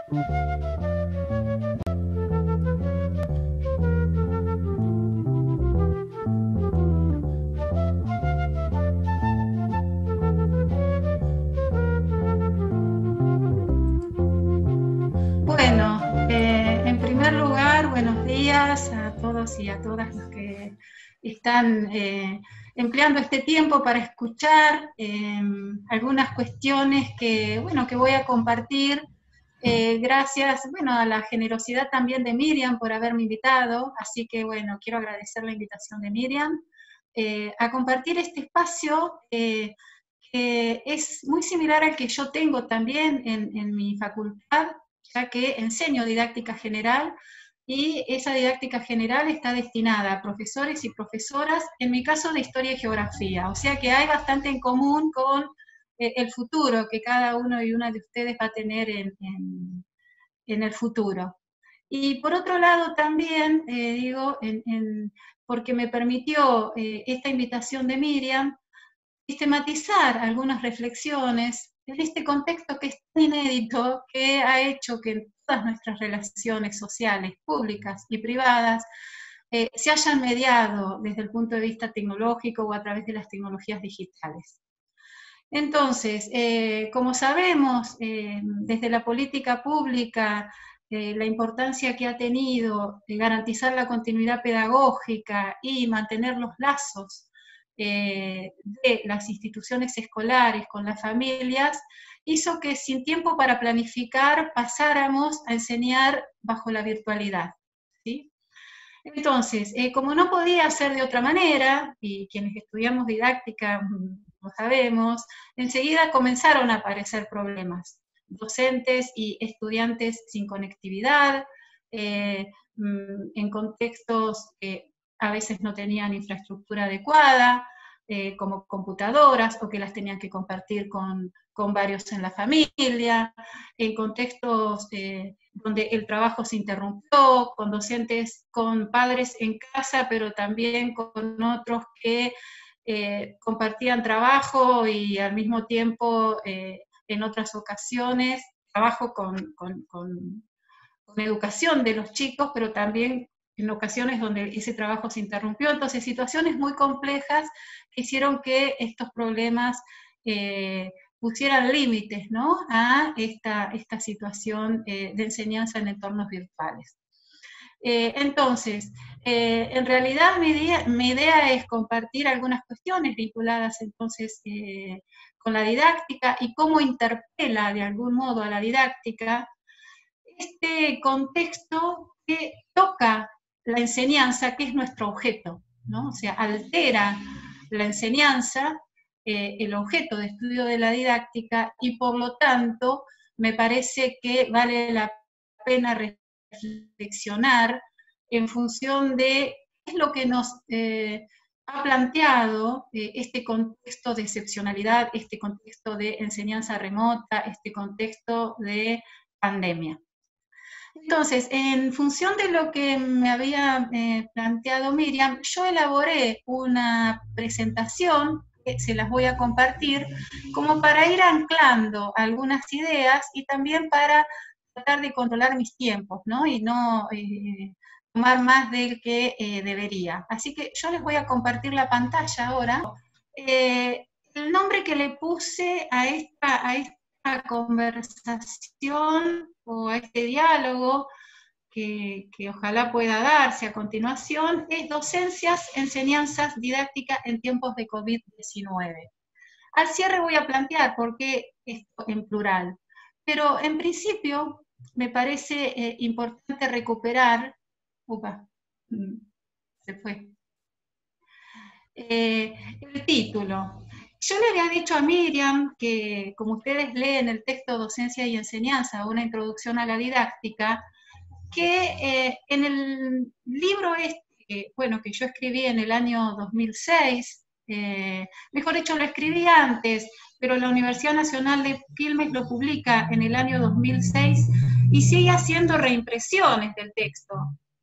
Bueno, en primer lugar, buenos días a todos y a todas los que están empleando este tiempo para escuchar algunas cuestiones que, bueno, que voy a compartir. Gracias, bueno, a la generosidad también de Miriam por haberme invitado, así que, bueno, quiero agradecer la invitación de Miriam a compartir este espacio que es muy similar al que yo tengo también en mi facultad, ya que enseño didáctica general, y esa didáctica general está destinada a profesores y profesoras, en mi caso de historia y geografía, o sea que hay bastante en común con el futuro que cada uno y una de ustedes va a tener en el futuro. Y por otro lado también, digo, porque me permitió esta invitación de Miriam, sistematizar algunas reflexiones en este contexto que es tan inédito, que ha hecho que en todas nuestras relaciones sociales, públicas y privadas, se hayan mediado desde el punto de vista tecnológico o a través de las tecnologías digitales. Entonces, como sabemos, desde la política pública, la importancia que ha tenido garantizar la continuidad pedagógica y mantener los lazos de las instituciones escolares con las familias, hizo que sin tiempo para planificar pasáramos a enseñar bajo la virtualidad, ¿sí? Entonces, como no podía ser de otra manera, y quienes estudiamos didáctica lo sabemos, enseguida comenzaron a aparecer problemas. Docentes y estudiantes sin conectividad, en contextos que a veces no tenían infraestructura adecuada, como computadoras, o que las tenían que compartir con varios en la familia, en contextos donde el trabajo se interrumpió, con docentes, con padres en casa, pero también con otros que compartían trabajo y al mismo tiempo, en otras ocasiones, trabajo con educación de los chicos, pero también en ocasiones donde ese trabajo se interrumpió. Entonces, situaciones muy complejas que hicieron que estos problemas pusieran límites, ¿no?, a esta situación de enseñanza en entornos virtuales. Entonces, en realidad mi idea es compartir algunas cuestiones vinculadas entonces con la didáctica y cómo interpela de algún modo a la didáctica este contexto que toca la enseñanza, que es nuestro objeto, ¿no? O sea, altera la enseñanza, el objeto de estudio de la didáctica, y por lo tanto me parece que vale la pena reflexionar en función de qué es lo que nos ha planteado este contexto de excepcionalidad, este contexto de enseñanza remota, este contexto de pandemia. Entonces, en función de lo que me había planteado Miriam, yo elaboré una presentación que se las voy a compartir como para ir anclando algunas ideas y también para tratar de controlar mis tiempos, ¿no? Y no tomar más del que debería. Así que yo les voy a compartir la pantalla ahora. El nombre que le puse a esta conversación o a este diálogo que ojalá pueda darse a continuación es Docencias, Enseñanzas, Didáctica en tiempos de COVID-19. Al cierre voy a plantear por qué esto en plural, pero en principio me parece importante recuperar, se fue, el título. Yo le había dicho a Miriam que, como ustedes leen el texto Docencia y Enseñanza, una introducción a la didáctica, que en el libro bueno, que yo escribí en el año 2006, mejor dicho, lo escribí antes, pero la Universidad Nacional de Quilmes lo publica en el año 2006 y sigue haciendo reimpresiones del texto,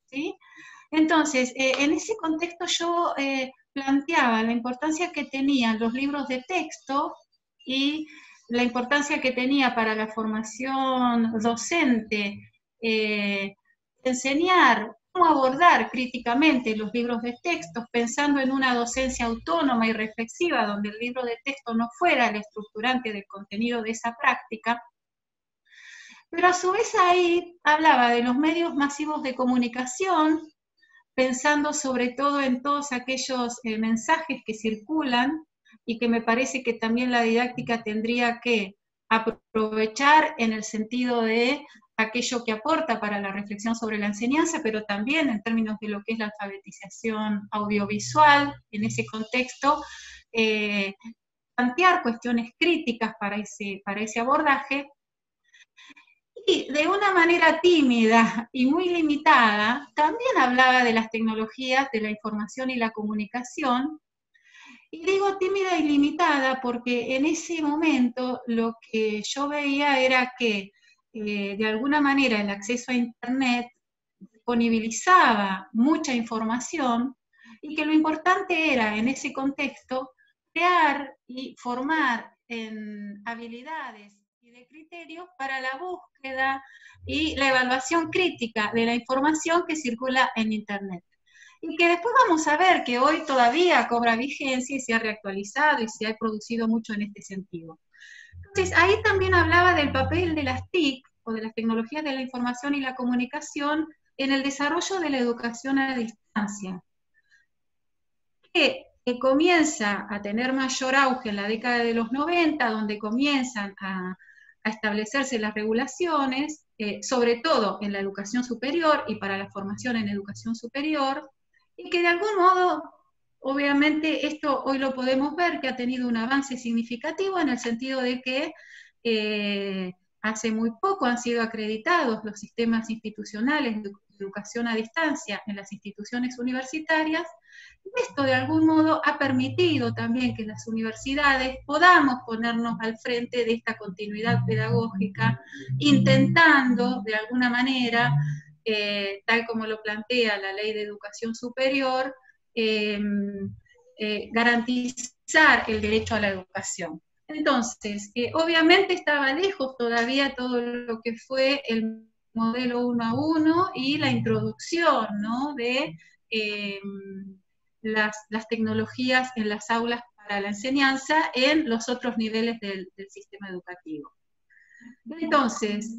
¿sí? Entonces, en ese contexto yo planteaba la importancia que tenían los libros de texto y la importancia que tenía para la formación docente, enseñar cómo abordar críticamente los libros de textos, pensando en una docencia autónoma y reflexiva, donde el libro de texto no fuera el estructurante del contenido de esa práctica, pero a su vez ahí hablaba de los medios masivos de comunicación, pensando sobre todo en todos aquellos mensajes que circulan y que me parece que también la didáctica tendría que aprovechar en el sentido de aquello que aporta para la reflexión sobre la enseñanza, pero también en términos de lo que es la alfabetización audiovisual, en ese contexto, plantear cuestiones críticas para ese abordaje. Y de una manera tímida y muy limitada, también hablaba de las tecnologías de la información y la comunicación. Y digo tímida y limitada porque en ese momento lo que yo veía era que de alguna manera el acceso a Internet disponibilizaba mucha información y que lo importante era en ese contexto crear y formar en habilidades y de criterios para la búsqueda y la evaluación crítica de la información que circula en Internet. Y que después vamos a ver que hoy todavía cobra vigencia y se ha reactualizado y se ha producido mucho en este sentido. Entonces, ahí también hablaba del papel de las TIC, o de las tecnologías de la información y la comunicación, en el desarrollo de la educación a distancia, que comienza a tener mayor auge en la década de los 90, donde comienzan a establecerse las regulaciones, sobre todo en la educación superior y para la formación en educación superior, y que de algún modo, obviamente, esto hoy lo podemos ver, que ha tenido un avance significativo en el sentido de que hace muy poco han sido acreditados los sistemas institucionales de educación a distancia en las instituciones universitarias, y esto de algún modo ha permitido también que las universidades podamos ponernos al frente de esta continuidad pedagógica, intentando de alguna manera, tal como lo plantea la Ley de Educación Superior, garantizar el derecho a la educación. Entonces, obviamente estaba lejos todavía todo lo que fue el modelo 1 a 1 y la introducción, ¿no?, de las tecnologías en las aulas para la enseñanza en los otros niveles del sistema educativo. Entonces,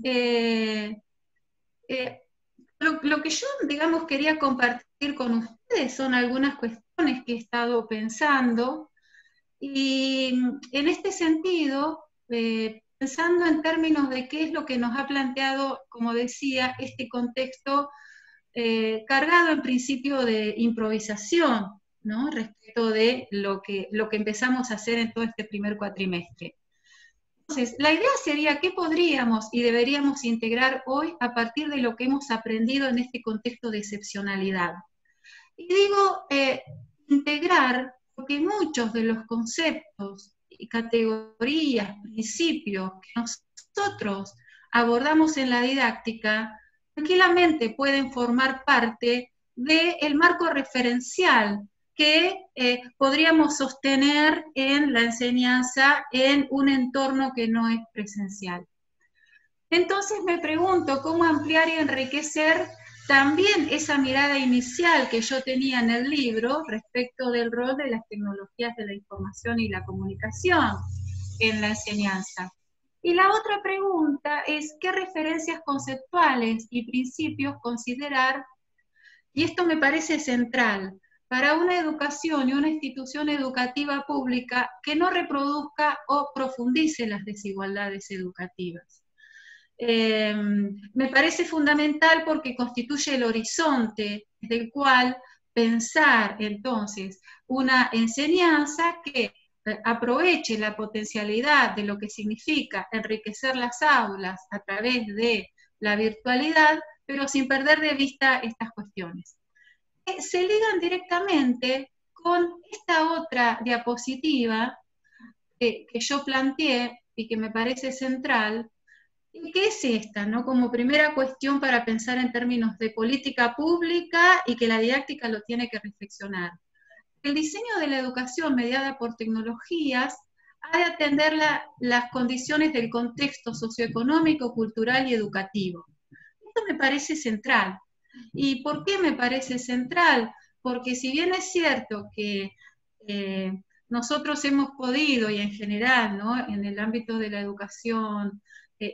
lo que yo, digamos, quería compartir con ustedes son algunas cuestiones que he estado pensando, y en este sentido, pensando en términos de qué es lo que nos ha planteado, como decía, este contexto cargado en principio de improvisación, ¿no?, respecto de lo que empezamos a hacer en todo este primer cuatrimestre. Entonces, la idea sería qué podríamos y deberíamos integrar hoy a partir de lo que hemos aprendido en este contexto de excepcionalidad. Y digo integrar porque muchos de los conceptos y categorías, principios que nosotros abordamos en la didáctica, tranquilamente pueden formar parte del marco referencial que podríamos sostener en la enseñanza en un entorno que no es presencial. Entonces me pregunto cómo ampliar y enriquecer también esa mirada inicial que yo tenía en el libro respecto del rol de las tecnologías de la información y la comunicación en la enseñanza. Y la otra pregunta es qué referencias conceptuales y principios considerar, y esto me parece central, para una educación y una institución educativa pública que no reproduzca o profundice las desigualdades educativas. Me parece fundamental porque constituye el horizonte del cual pensar entonces una enseñanza que aproveche la potencialidad de lo que significa enriquecer las aulas a través de la virtualidad, pero sin perder de vista estas cuestiones. Se ligan directamente con esta otra diapositiva que yo planteé y que me parece central, y que es esta, ¿no?, como primera cuestión para pensar en términos de política pública y que la didáctica lo tiene que reflexionar. El diseño de la educación mediada por tecnologías ha de atender las condiciones del contexto socioeconómico, cultural y educativo. Esto me parece central. ¿Y por qué me parece central? Porque si bien es cierto que nosotros hemos podido, y en general, ¿no?, en el ámbito de la educación,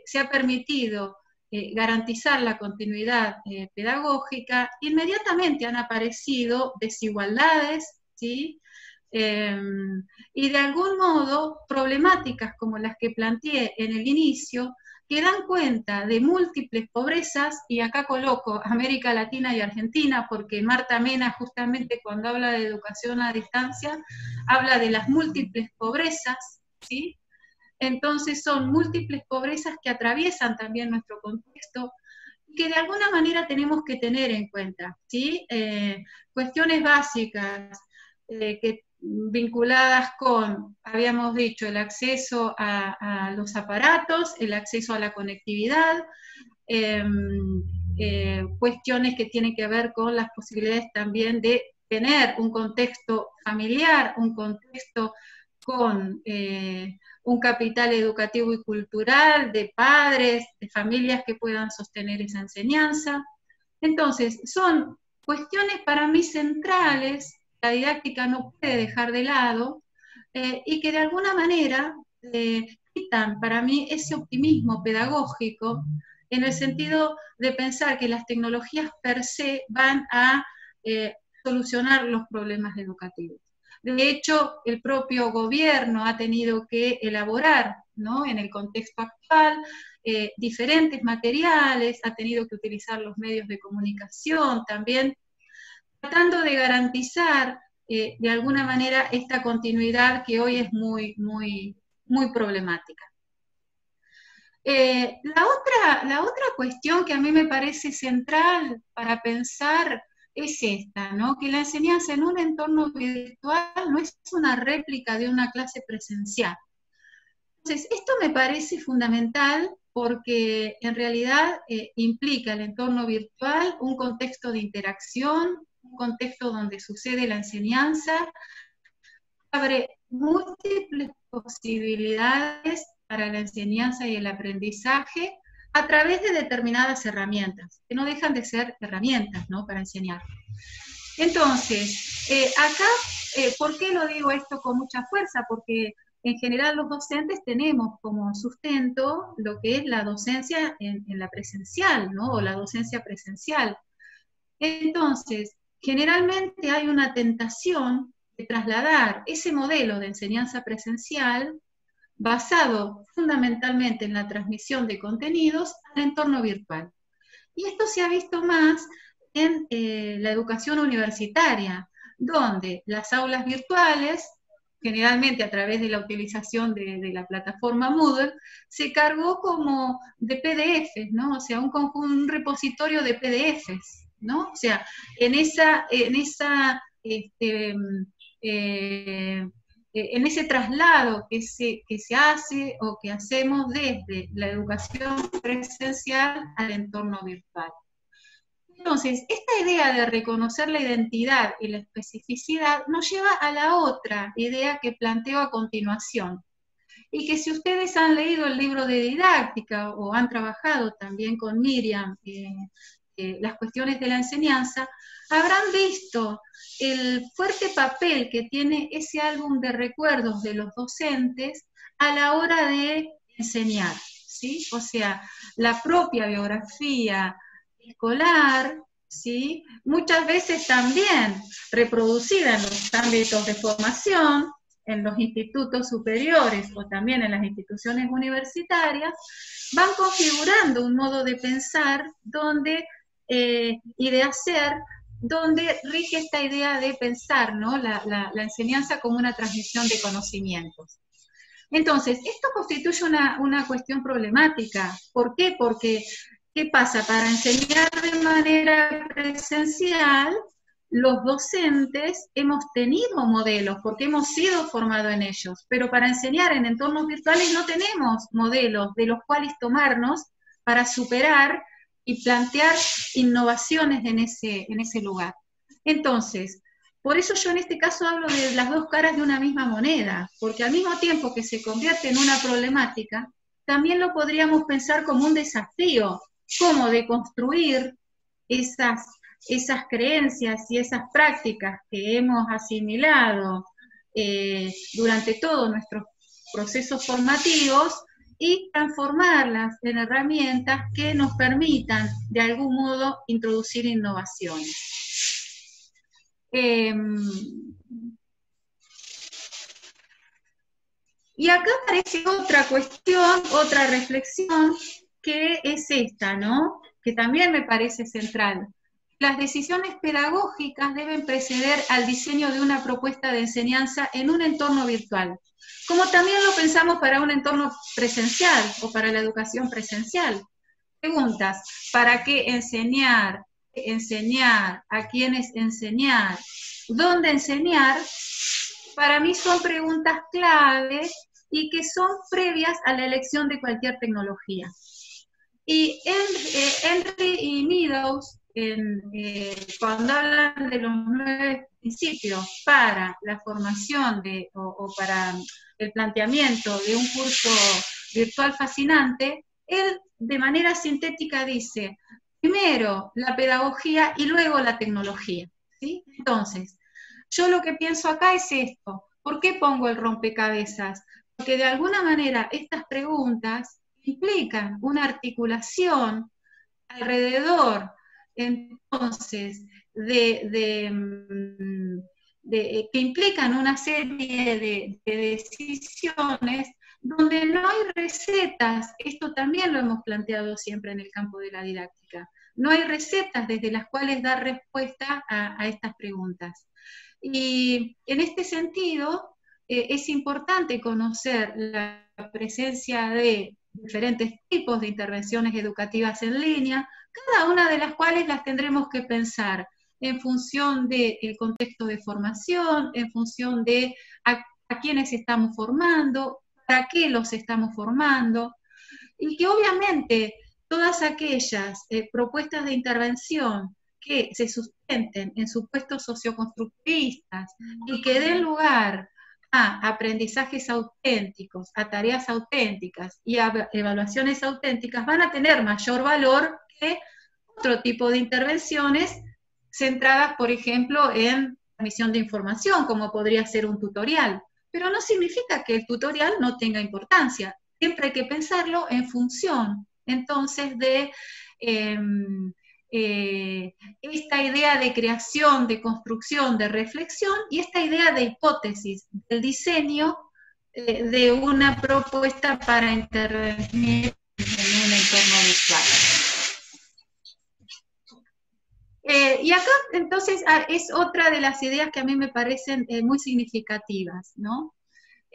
se ha permitido garantizar la continuidad pedagógica, inmediatamente han aparecido desigualdades, ¿sí? Y de algún modo problemáticas como las que planteé en el inicio, que dan cuenta de múltiples pobrezas, y acá coloco América Latina y Argentina, porque Marta Mena justamente cuando habla de educación a distancia, habla de las múltiples pobrezas, ¿sí? Entonces son múltiples pobrezas que atraviesan también nuestro contexto, que de alguna manera tenemos que tener en cuenta, ¿sí? Cuestiones básicas que vinculadas con, habíamos dicho, el acceso a los aparatos, el acceso a la conectividad, cuestiones que tienen que ver con las posibilidades también de tener un contexto familiar, un contexto con un capital educativo y cultural, de padres, de familias que puedan sostener esa enseñanza. Entonces, son cuestiones para mí centrales, la didáctica no puede dejar de lado, y que de alguna manera quitan para mí ese optimismo pedagógico, en el sentido de pensar que las tecnologías per se van a solucionar los problemas educativos. De hecho, el propio gobierno ha tenido que elaborar, ¿no?, en el contexto actual, diferentes materiales, ha tenido que utilizar los medios de comunicación también, tratando de garantizar de alguna manera esta continuidad que hoy es muy, muy, muy problemática. La otra cuestión que a mí me parece central para pensar es esta, ¿no?, que la enseñanza en un entorno virtual no es una réplica de una clase presencial. Entonces, esto me parece fundamental porque en realidad implica el entorno virtual un contexto de interacción, un contexto donde sucede la enseñanza, abre múltiples posibilidades para la enseñanza y el aprendizaje a través de determinadas herramientas, que no dejan de ser herramientas, ¿no?, para enseñar. Entonces, acá, ¿por qué lo digo esto con mucha fuerza? Porque en general los docentes tenemos como sustento lo que es la docencia en la presencial, ¿no?, o la docencia presencial. Entonces, generalmente hay una tentación de trasladar ese modelo de enseñanza presencial basado fundamentalmente en la transmisión de contenidos al entorno virtual. Y esto se ha visto más en la educación universitaria, donde las aulas virtuales, generalmente a través de la utilización de la plataforma Moodle, se cargó como de PDFs, ¿no?, o sea, un repositorio de PDFs, ¿no? O sea, en ese traslado que se hace o que hacemos desde la educación presencial al entorno virtual. Entonces, esta idea de reconocer la identidad y la especificidad nos lleva a la otra idea que planteo a continuación, y que si ustedes han leído el libro de didáctica o han trabajado también con Miriam las cuestiones de la enseñanza, habrán visto el fuerte papel que tiene ese álbum de recuerdos de los docentes a la hora de enseñar, ¿sí? O sea, la propia biografía escolar, ¿sí?, muchas veces también reproducida en los ámbitos de formación, en los institutos superiores o también en las instituciones universitarias, van configurando un modo de pensar y de hacer, donde rige esta idea de pensar, ¿no?, la enseñanza como una transmisión de conocimientos. Entonces, esto constituye una cuestión problemática. ¿Por qué? Porque, ¿qué pasa? Para enseñar de manera presencial, los docentes hemos tenido modelos, porque hemos sido formados en ellos, pero para enseñar en entornos virtuales no tenemos modelos de los cuales tomarnos para superar y plantear innovaciones en ese lugar. Entonces, Por eso yo en este caso hablo de las dos caras de una misma moneda, porque al mismo tiempo que se convierte en una problemática, también lo podríamos pensar como un desafío, cómo deconstruir esas creencias y esas prácticas que hemos asimilado durante todos nuestros procesos formativos y transformarlas en herramientas que nos permitan de algún modo introducir innovaciones. Y acá aparece otra cuestión, otra reflexión, que es esta, ¿no? Que también me parece central. Las decisiones pedagógicas deben preceder al diseño de una propuesta de enseñanza en un entorno virtual, como también lo pensamos para un entorno presencial o para la educación presencial. Preguntas: ¿para qué enseñar? ¿Enseñar? ¿A quiénes enseñar? ¿Dónde enseñar? Para mí son preguntas clave y que son previas a la elección de cualquier tecnología. Y Henry y Meadows, cuando hablan de los 9 principios para la formación o para el planteamiento de un curso virtual fascinante, él de manera sintética dice, primero la pedagogía y luego la tecnología, ¿sí? Entonces, yo lo que pienso acá es esto. ¿Por qué pongo el rompecabezas? Porque de alguna manera estas preguntas implican una articulación alrededor, entonces, que implican una serie de decisiones donde no hay recetas. Esto también lo hemos planteado siempre en el campo de la didáctica. No hay recetas desde las cuales dar respuesta a estas preguntas. Y en este sentido, es importante conocer la presencia de diferentes tipos de intervenciones educativas en línea, cada una de las cuales las tendremos que pensar en función del contexto de formación, en función de a quiénes estamos formando, para qué los estamos formando, y que obviamente todas aquellas propuestas de intervención que se sustenten en supuestos socioconstructivistas y que den lugar a aprendizajes auténticos, a tareas auténticas y a evaluaciones auténticas, van a tener mayor valor que otro tipo de intervenciones centradas, por ejemplo, en transmisión de información, como podría ser un tutorial. Pero no significa que el tutorial no tenga importancia. Siempre hay que pensarlo en función, entonces, de esta idea de creación, de construcción, de reflexión, y esta idea de hipótesis, del diseño de una propuesta para intervenir en un entorno virtual. Y acá, entonces, es otra de las ideas que a mí me parecen muy significativas, ¿no?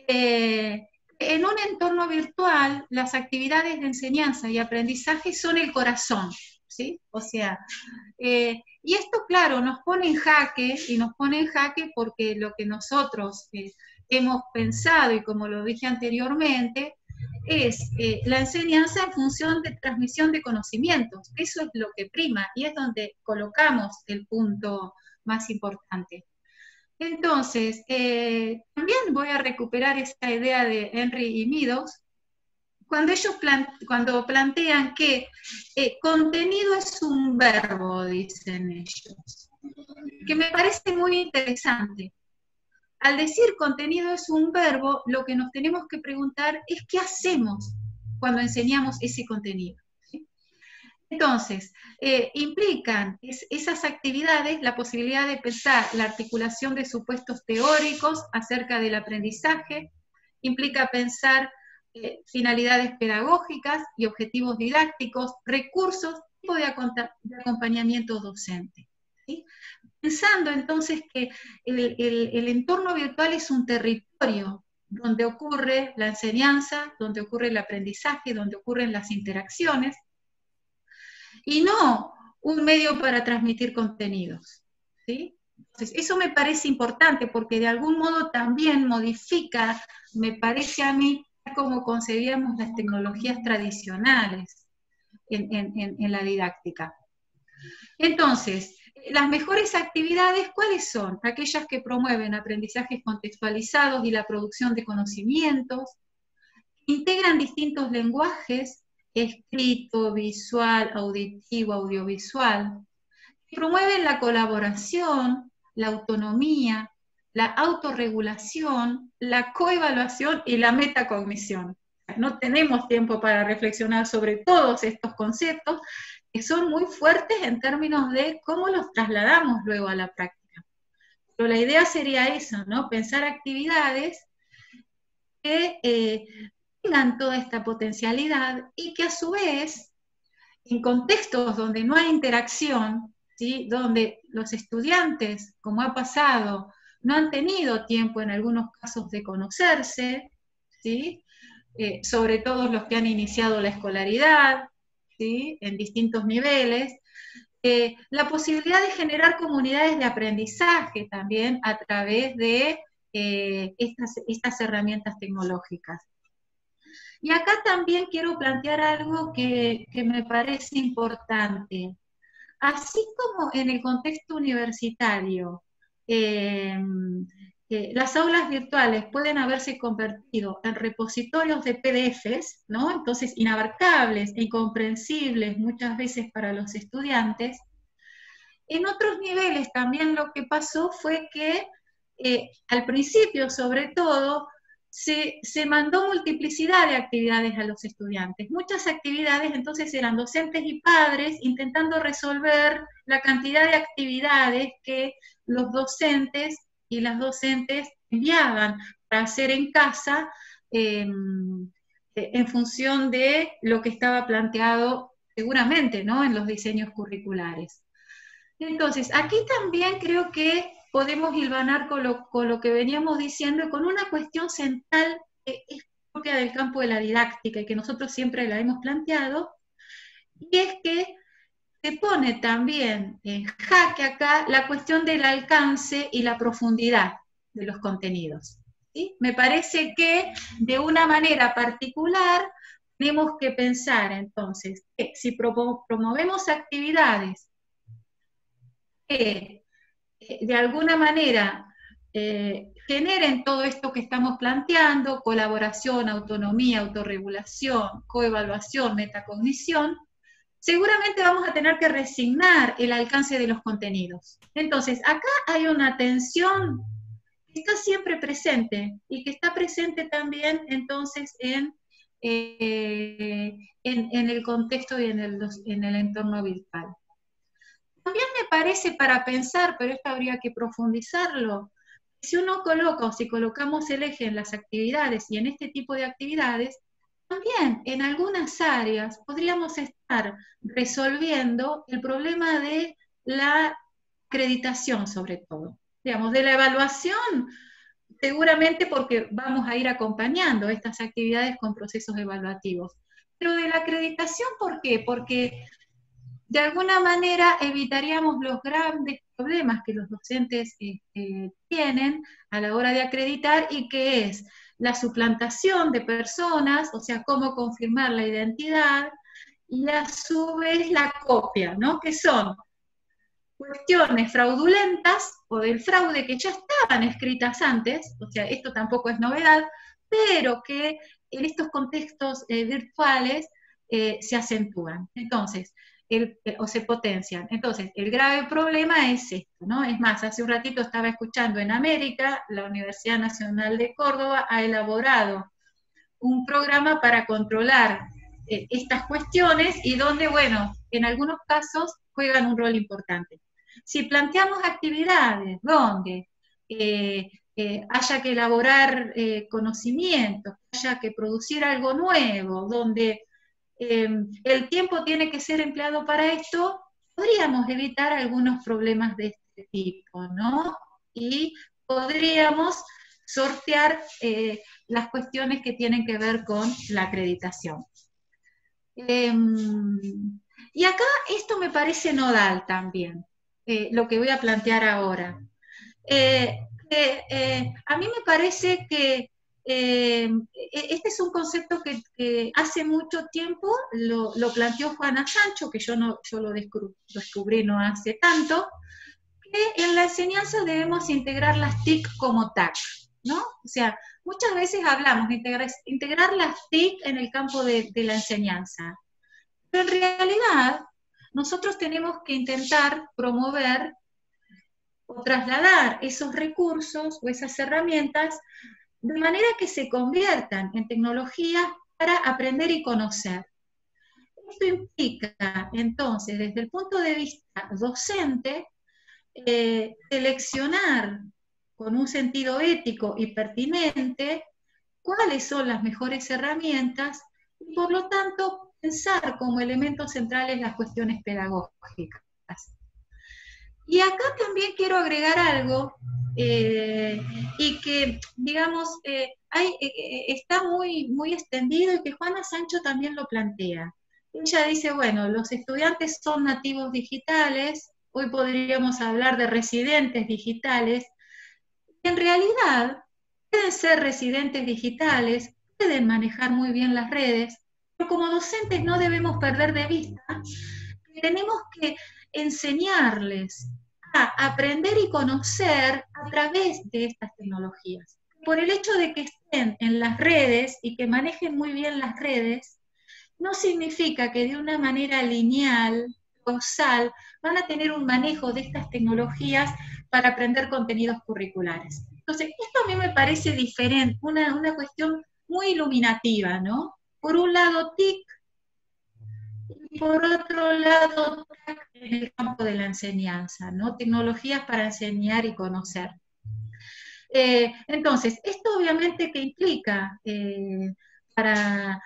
En un entorno virtual, las actividades de enseñanza y aprendizaje son el corazón, ¿sí? O sea, y esto, claro, nos pone en jaque, y nos pone en jaque porque lo que nosotros hemos pensado, y como lo dije anteriormente, es la enseñanza en función de transmisión de conocimientos. Eso es lo que prima, y es donde colocamos el punto más importante. Entonces, también voy a recuperar esta idea de Henry y Meadows, cuando ellos plantean que contenido es un verbo, dicen ellos, que me parece muy interesante. Al decir contenido es un verbo, lo que nos tenemos que preguntar es qué hacemos cuando enseñamos ese contenido. ¿Sí? Entonces, implican esas actividades la posibilidad de pensar la articulación de supuestos teóricos acerca del aprendizaje, implica pensar finalidades pedagógicas y objetivos didácticos, recursos, tipo de acompañamiento docente. ¿Sí? Pensando entonces que el entorno virtual es un territorio donde ocurre la enseñanza, donde ocurre el aprendizaje, donde ocurren las interacciones, y no un medio para transmitir contenidos, ¿sí? Entonces, eso me parece importante porque de algún modo también modifica, me parece a mí, cómo concebíamos las tecnologías tradicionales en la didáctica. Entonces, Las mejores actividades, ¿cuáles son? Aquellas que promueven aprendizajes contextualizados y la producción de conocimientos, integran distintos lenguajes, escrito, visual, auditivo, audiovisual, que promueven la colaboración, la autonomía, la autorregulación, la coevaluación y la metacognición. No tenemos tiempo para reflexionar sobre todos estos conceptos, que son muy fuertes en términos de cómo los trasladamos luego a la práctica. Pero la idea sería eso, ¿no? Pensar actividades que tengan toda esta potencialidad y que a su vez, en contextos donde no hay interacción, ¿sí? Donde los estudiantes, como ha pasado, no han tenido tiempo en algunos casos de conocerse, ¿sí? Sobre todo los que han iniciado la escolaridad, ¿sí? En distintos niveles, la posibilidad de generar comunidades de aprendizaje también a través de estas herramientas tecnológicas. Y acá también quiero plantear algo que me parece importante. Así como en el contexto universitario, las aulas virtuales pueden haberse convertido en repositorios de PDFs, ¿no? Entonces inabarcables, incomprensibles muchas veces para los estudiantes. En otros niveles también lo que pasó fue que al principio, sobre todo, se mandó multiplicidad de actividades a los estudiantes. Muchas actividades, entonces eran docentes y padres intentando resolver la cantidad de actividades que los docentes y las docentes enviaban para hacer en casa en función de lo que estaba planteado seguramente, ¿no? En los diseños curriculares. Entonces, aquí también creo que podemos hilvanar con lo que veníamos diciendo y con una cuestión central que es propia del campo de la didáctica y que nosotros siempre la hemos planteado, y es que se pone también en jaque acá la cuestión del alcance y la profundidad de los contenidos, ¿sí? Me parece que de una manera particular tenemos que pensar entonces que si promovemos actividades que de alguna manera generen todo esto que estamos planteando, colaboración, autonomía, autorregulación, coevaluación, metacognición, seguramente vamos a tener que resignar el alcance de los contenidos. Entonces, acá hay una tensión que está siempre presente y que está presente también entonces en el contexto y en el entorno virtual. También me parece para pensar, pero esto habría que profundizarlo, si uno coloca o si colocamos el eje en las actividades y en este tipo de actividades, también en algunas áreas podríamos estar resolviendo el problema de la acreditación sobre todo. Digamos, de la evaluación, seguramente porque vamos a ir acompañando estas actividades con procesos evaluativos. Pero de la acreditación, ¿por qué? Porque de alguna manera evitaríamos los grandes problemas que los docentes tienen a la hora de acreditar y que es la suplantación de personas, o sea, cómo confirmar la identidad, y a su vez la copia, ¿no? Que son cuestiones fraudulentas o del fraude que ya estaban escritas antes, o sea, esto tampoco es novedad, pero que en estos contextos virtuales se acentúan. Entonces, o se potencian. Entonces, el grave problema es esto, ¿no? Es más, hace un ratito estaba escuchando en América, la Universidad Nacional de Córdoba ha elaborado un programa para controlar estas cuestiones y donde, bueno, en algunos casos juegan un rol importante. Si planteamos actividades donde haya que elaborar conocimientos, haya que producir algo nuevo, donde el tiempo tiene que ser empleado para esto, podríamos evitar algunos problemas de este tipo, ¿no? Y podríamos sortear las cuestiones que tienen que ver con la acreditación. Y acá esto me parece nodal también, lo que voy a plantear ahora. A mí me parece que este es un concepto que hace mucho tiempo lo planteó Juana Sancho, que yo lo descubrí no hace tanto, que en la enseñanza debemos integrar las TIC como TAC, ¿no? O sea, muchas veces hablamos de integrar las TIC en el campo de la enseñanza, pero en realidad nosotros tenemos que intentar promover o trasladar esos recursos o esas herramientas de manera que se conviertan en tecnologías para aprender y conocer. Esto implica, entonces, desde el punto de vista docente, seleccionar con un sentido ético y pertinente cuáles son las mejores herramientas y, por lo tanto, pensar como elementos centrales las cuestiones pedagógicas. Y acá también quiero agregar algo, y que, digamos, está muy extendido y que Juana Sancho también lo plantea. Ella dice, bueno, los estudiantes son nativos digitales, hoy podríamos hablar de residentes digitales, que en realidad pueden ser residentes digitales, pueden manejar muy bien las redes, pero como docentes no debemos perder de vista que tenemos que enseñarles a aprender y conocer a través de estas tecnologías. Por el hecho de que estén en las redes y que manejen muy bien las redes, no significa que de una manera lineal, causal, van a tener un manejo de estas tecnologías para aprender contenidos curriculares. Entonces, esto a mí me parece diferente, una cuestión muy iluminativa, ¿no? Por un lado, TIC, y por otro lado, en el campo de la enseñanza, ¿no? Tecnologías para enseñar y conocer. Entonces, esto obviamente que implica para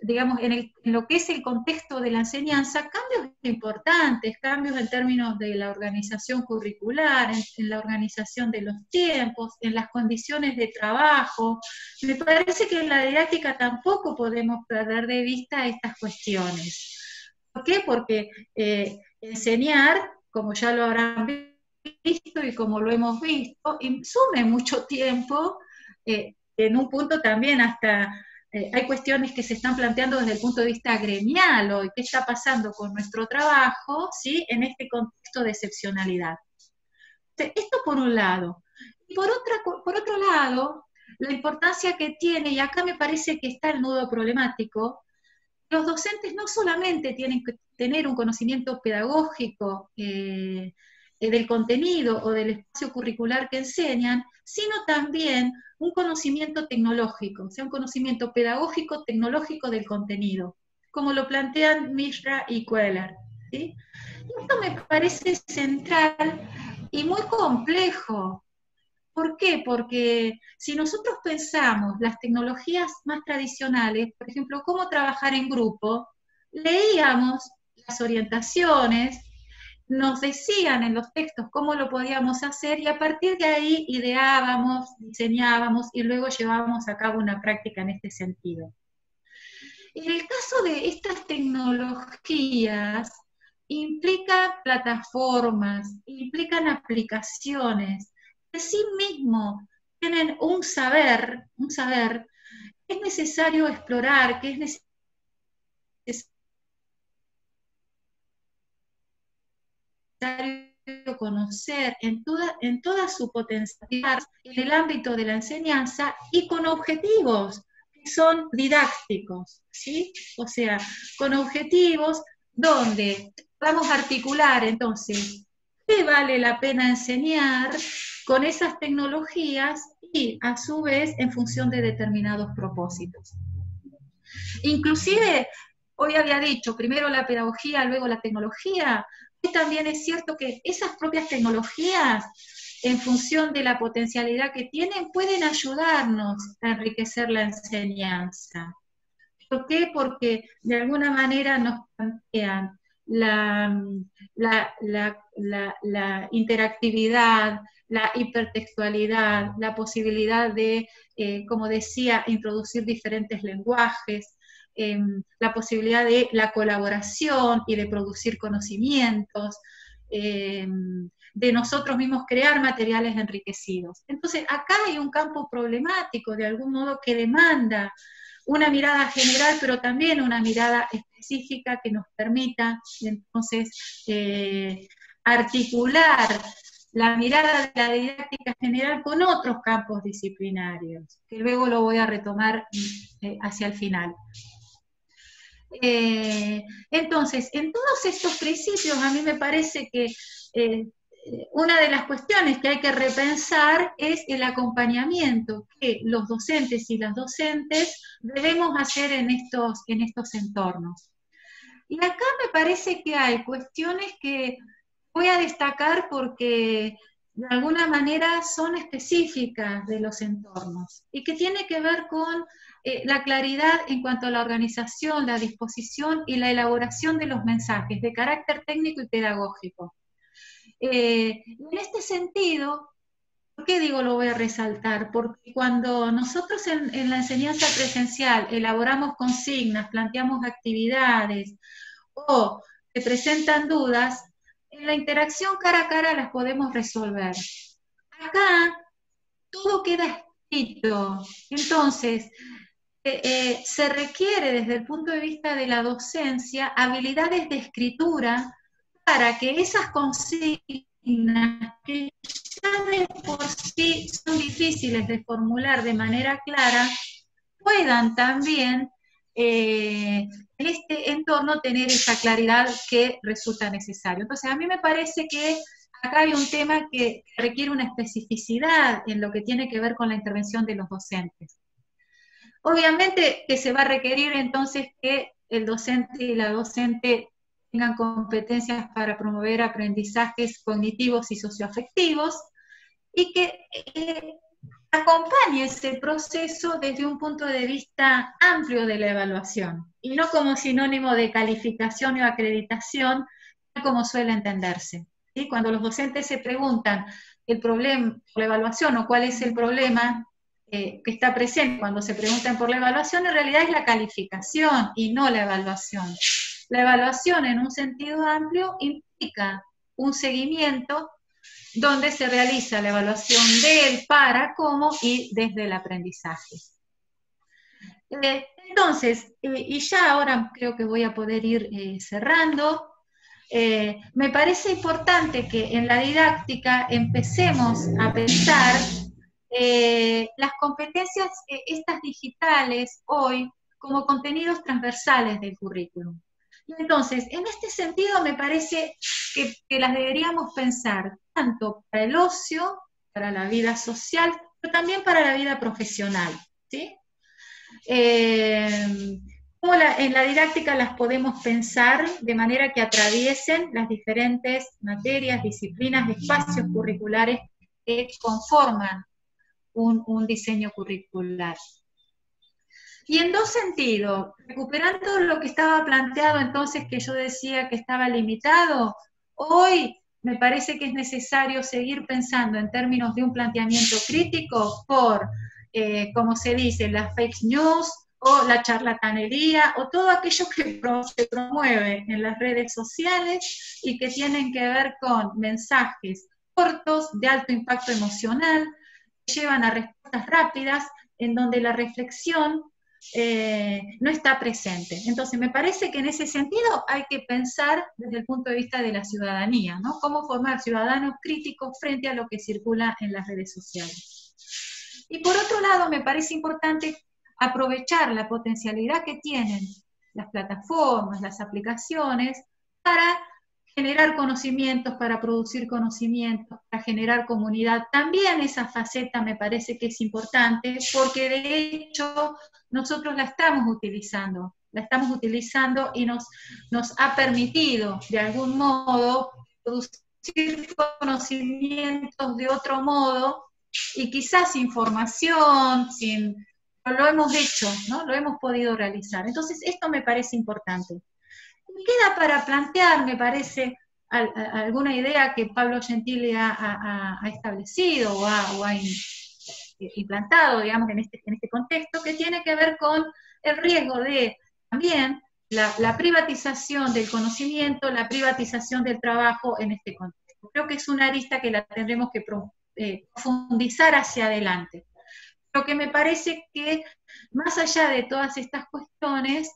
digamos, en lo que es el contexto de la enseñanza, cambios importantes, cambios en términos de la organización curricular, en la organización de los tiempos, en las condiciones de trabajo. Me parece que en la didáctica tampoco podemos perder de vista estas cuestiones. ¿Por qué? Porque enseñar, como ya lo habrán visto y como lo hemos visto, insume mucho tiempo, en un punto también hasta hay cuestiones que se están planteando desde el punto de vista gremial hoy, qué está pasando con nuestro trabajo, ¿sí? En este contexto de excepcionalidad. Esto por un lado. Y por otro lado, la importancia que tiene, y acá me parece que está el nudo problemático, los docentes no solamente tienen que tener un conocimiento pedagógico del contenido o del espacio curricular que enseñan, sino también un conocimiento tecnológico, o sea, un conocimiento pedagógico, tecnológico del contenido, como lo plantean Mishra y Queller, ¿sí? Esto me parece central y muy complejo. ¿Por qué? Porque si nosotros pensamos las tecnologías más tradicionales, por ejemplo, cómo trabajar en grupo, leíamos las orientaciones, nos decían en los textos cómo lo podíamos hacer y a partir de ahí ideábamos, diseñábamos y luego llevábamos a cabo una práctica en este sentido. En el caso de estas tecnologías, implican plataformas, implican aplicaciones, que en sí mismo tienen un saber que es necesario explorar, que es necesario conocer en toda su potencialidad en el ámbito de la enseñanza y con objetivos que son didácticos, ¿sí? O sea, con objetivos donde vamos a articular entonces qué vale la pena enseñar con esas tecnologías y a su vez en función de determinados propósitos. Inclusive, hoy había dicho, primero la pedagogía, luego la tecnología. Y también es cierto que esas propias tecnologías, en función de la potencialidad que tienen, pueden ayudarnos a enriquecer la enseñanza. ¿Por qué? Porque de alguna manera nos plantean la interactividad, la hipertextualidad, la posibilidad de, como decía, introducir diferentes lenguajes, la posibilidad de la colaboración y de producir conocimientos, de nosotros mismos crear materiales enriquecidos. Entonces, acá hay un campo problemático, de algún modo, que demanda una mirada general, pero también una mirada específica que nos permita, entonces, articular la mirada de la didáctica general con otros campos disciplinarios, que luego lo voy a retomar hacia el final. Entonces, en todos estos principios, a mí me parece que una de las cuestiones que hay que repensar es el acompañamiento que los docentes y las docentes debemos hacer en estos entornos. Y acá me parece que hay cuestiones que voy a destacar porque de alguna manera son específicas de los entornos y que tiene que ver con la claridad en cuanto a la organización, la disposición y la elaboración de los mensajes de carácter técnico y pedagógico. En este sentido, ¿por qué digo lo voy a resaltar? Porque cuando nosotros en la enseñanza presencial elaboramos consignas, planteamos actividades o se presentan dudas, en la interacción cara a cara las podemos resolver. Acá todo queda escrito, entonces se requiere desde el punto de vista de la docencia habilidades de escritura para que esas consignas que ya de por sí son difíciles de formular de manera clara, puedan también en este entorno tener esa claridad que resulta necesario. Entonces, a mí me parece que acá hay un tema que requiere una especificidad en lo que tiene que ver con la intervención de los docentes. Obviamente que se va a requerir entonces que el docente y la docente tengan competencias para promover aprendizajes cognitivos y socioafectivos, y que acompañe ese proceso desde un punto de vista amplio de la evaluación, y no como sinónimo de calificación o acreditación, como suele entenderse. ¿Sí? Cuando los docentes se preguntan el problema, la evaluación o cuál es el problema que está presente cuando se preguntan por la evaluación, en realidad es la calificación y no la evaluación. La evaluación en un sentido amplio implica un seguimiento donde se realiza la evaluación del, para, cómo y desde el aprendizaje. Entonces, y ya ahora creo que voy a poder ir cerrando, me parece importante que en la didáctica empecemos a pensar las competencias estas digitales hoy como contenidos transversales del currículum. Y entonces, en este sentido me parece que las deberíamos pensar tanto para el ocio, para la vida social, pero también para la vida profesional, ¿sí? Cómo en la didáctica las podemos pensar de manera que atraviesen las diferentes materias, disciplinas, espacios curriculares que conforman un diseño curricular. Y en dos sentidos, recuperando lo que estaba planteado entonces, que yo decía que estaba limitado, hoy me parece que es necesario seguir pensando en términos de un planteamiento crítico por, como se dice, las fake news o la charlatanería o todo aquello que se promueve en las redes sociales y que tienen que ver con mensajes cortos, de alto impacto emocional, que llevan a respuestas rápidas, en donde la reflexión no está presente. Entonces me parece que en ese sentido hay que pensar desde el punto de vista de la ciudadanía, ¿no? Cómo formar ciudadanos críticos frente a lo que circula en las redes sociales. Y por otro lado me parece importante aprovechar la potencialidad que tienen las plataformas, las aplicaciones, para generar conocimientos, para producir conocimientos, para generar comunidad. También esa faceta me parece que es importante, porque de hecho nosotros la estamos utilizando y nos ha permitido de algún modo producir conocimientos de otro modo, y quizás sin formación, pero lo hemos hecho, ¿no? Lo hemos podido realizar. Entonces esto me parece importante. Me queda para plantear, me parece, alguna idea que Pablo Gentili ha establecido o ha implantado, digamos, en este contexto, que tiene que ver con el riesgo de también la privatización del conocimiento, la privatización del trabajo en este contexto. Creo que es una arista que la tendremos que profundizar hacia adelante. Lo que me parece que, más allá de todas estas cuestiones,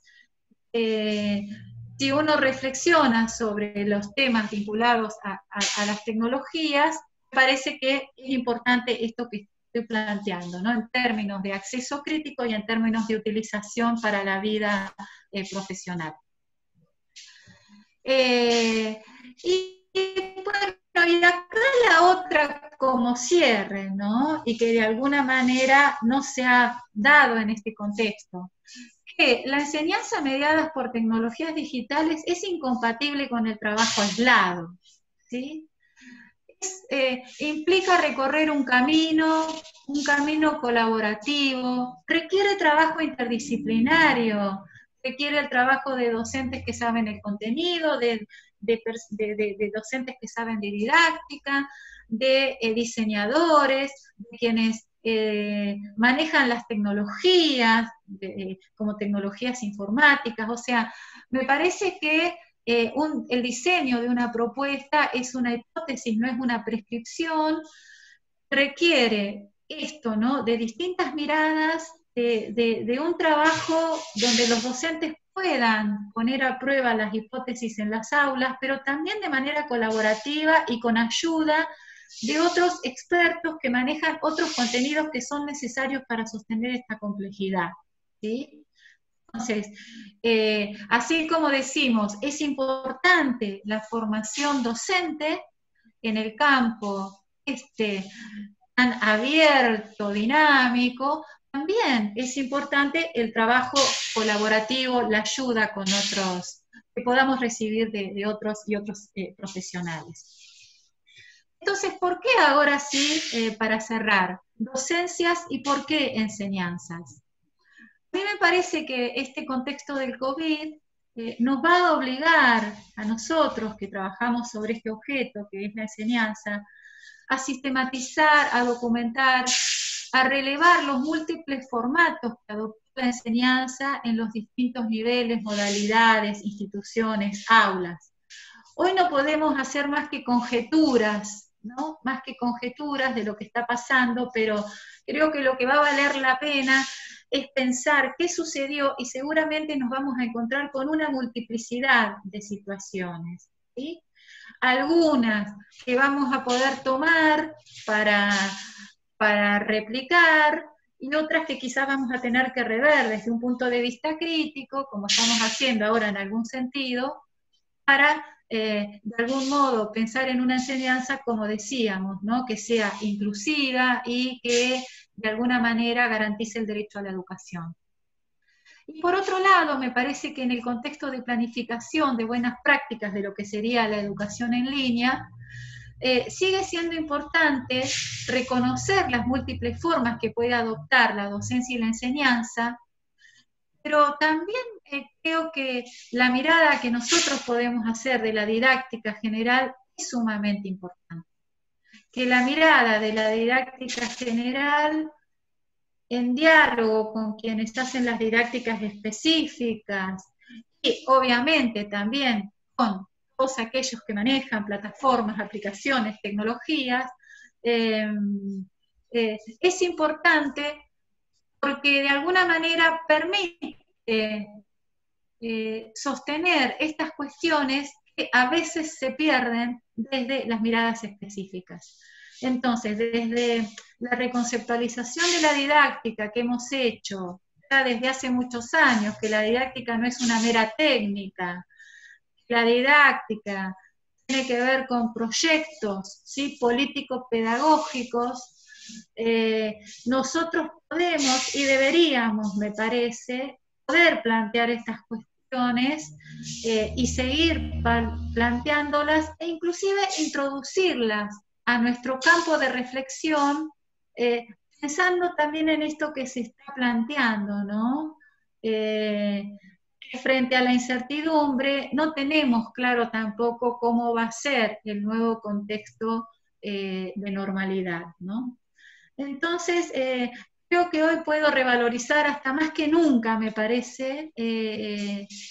si uno reflexiona sobre los temas vinculados a las tecnologías, me parece que es importante esto que estoy planteando, ¿no? En términos de acceso crítico y en términos de utilización para la vida profesional. Bueno, y acá la otra como cierre, ¿no? Y que de alguna manera no se ha dado en este contexto, que la enseñanza mediada por tecnologías digitales es incompatible con el trabajo aislado, ¿sí? Implica recorrer un camino colaborativo, requiere trabajo interdisciplinario, requiere el trabajo de docentes que saben el contenido, de docentes que saben de didáctica, de diseñadores, de quienes manejan las tecnologías, como tecnologías informáticas. O sea, me parece que el diseño de una propuesta es una hipótesis, no es una prescripción, requiere esto, ¿no? De distintas miradas, de un trabajo donde los docentes puedan poner a prueba las hipótesis en las aulas, pero también de manera colaborativa y con ayuda de otros expertos que manejan otros contenidos que son necesarios para sostener esta complejidad, ¿sí? Entonces, así como decimos, es importante la formación docente en el campo tan abierto, dinámico, también es importante el trabajo colaborativo, la ayuda con otros, que podamos recibir de otros y otros profesionales. Entonces, ¿por qué ahora sí, para cerrar, docencias y por qué enseñanzas? A mí me parece que este contexto del COVID nos va a obligar a nosotros que trabajamos sobre este objeto, que es la enseñanza, a sistematizar, a documentar, a relevar los múltiples formatos que adoptó la enseñanza en los distintos niveles, modalidades, instituciones, aulas. Hoy no podemos hacer más que conjeturas, ¿no? Más que conjeturas de lo que está pasando, pero creo que lo que va a valer la pena es pensar qué sucedió y seguramente nos vamos a encontrar con una multiplicidad de situaciones, ¿sí? Algunas que vamos a poder tomar para replicar y otras que quizás vamos a tener que rever desde un punto de vista crítico, como estamos haciendo ahora en algún sentido, para de algún modo pensar en una enseñanza, como decíamos, ¿no? Que sea inclusiva y que de alguna manera garantice el derecho a la educación. Y por otro lado, me parece que en el contexto de planificación de buenas prácticas de lo que sería la educación en línea, sigue siendo importante reconocer las múltiples formas que puede adoptar la docencia y la enseñanza, pero también creo que la mirada que nosotros podemos hacer de la didáctica general es sumamente importante. Que la mirada de la didáctica general, en diálogo con quienes hacen las didácticas específicas, y obviamente también con todos aquellos que manejan plataformas, aplicaciones, tecnologías, es importante porque de alguna manera permite sostener estas cuestiones que a veces se pierden desde las miradas específicas. Entonces, desde la reconceptualización de la didáctica que hemos hecho ya desde hace muchos años, que la didáctica no es una mera técnica, la didáctica tiene que ver con proyectos, ¿sí? Políticos pedagógicos, nosotros podemos y deberíamos, me parece, poder plantear estas cuestiones y seguir planteándolas e inclusive introducirlas a nuestro campo de reflexión, pensando también en esto que se está planteando, ¿no? Frente a la incertidumbre no tenemos claro tampoco cómo va a ser el nuevo contexto de normalidad, ¿no? Entonces, creo que hoy puedo revalorizar hasta más que nunca, me parece,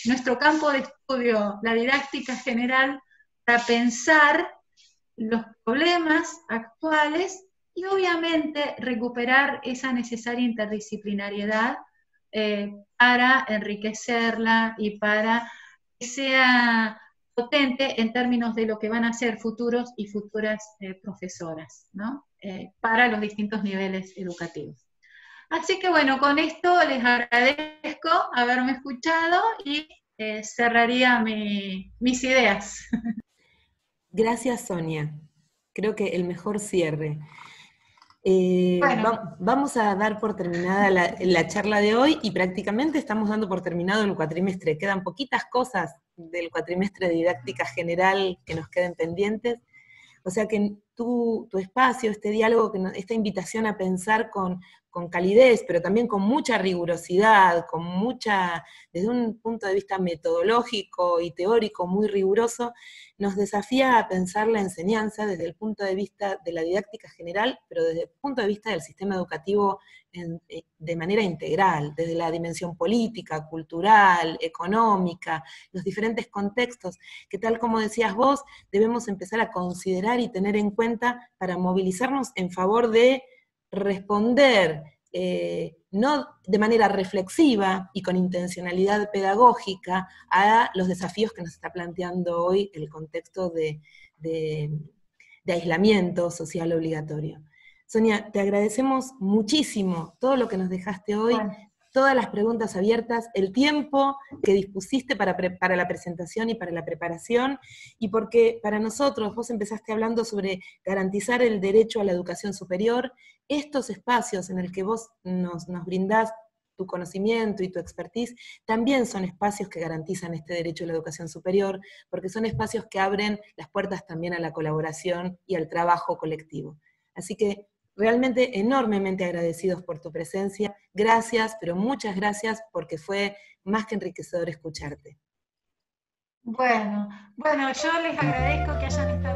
nuestro campo de estudio, la didáctica general, para pensar los problemas actuales y obviamente recuperar esa necesaria interdisciplinariedad para enriquecerla y para que sea potente en términos de lo que van a ser futuros y futuras profesoras, ¿no? Para los distintos niveles educativos. Así que bueno, con esto les agradezco haberme escuchado y cerraría mis ideas. Gracias, Sonia. Creo que el mejor cierre. Bueno, Vamos a dar por terminada la charla de hoy y prácticamente estamos dando por terminado el cuatrimestre. Quedan poquitas cosas del cuatrimestre de didáctica general que nos queden pendientes. O sea que tu espacio, este diálogo, esta invitación a pensar con calidez, pero también con mucha rigurosidad, desde un punto de vista metodológico y teórico muy riguroso, nos desafía a pensar la enseñanza desde el punto de vista de la didáctica general, pero desde el punto de vista del sistema educativo de manera integral, desde la dimensión política, cultural, económica, los diferentes contextos, que tal como decías vos, debemos empezar a considerar y tener en cuenta para movilizarnos en favor de responder, no de manera reflexiva y con intencionalidad pedagógica, a los desafíos que nos está planteando hoy el contexto de aislamiento social obligatorio. Sonia, te agradecemos muchísimo todo lo que nos dejaste hoy, bueno, todas las preguntas abiertas, el tiempo que dispusiste para la presentación y para la preparación, y porque para nosotros, vos empezaste hablando sobre garantizar el derecho a la educación superior, estos espacios en el que vos nos brindás tu conocimiento y tu expertise, también son espacios que garantizan este derecho a la educación superior, porque son espacios que abren las puertas también a la colaboración y al trabajo colectivo. Así que realmente enormemente agradecidos por tu presencia. Gracias, pero muchas gracias, porque fue más que enriquecedor escucharte. bueno, yo les agradezco que hayan estado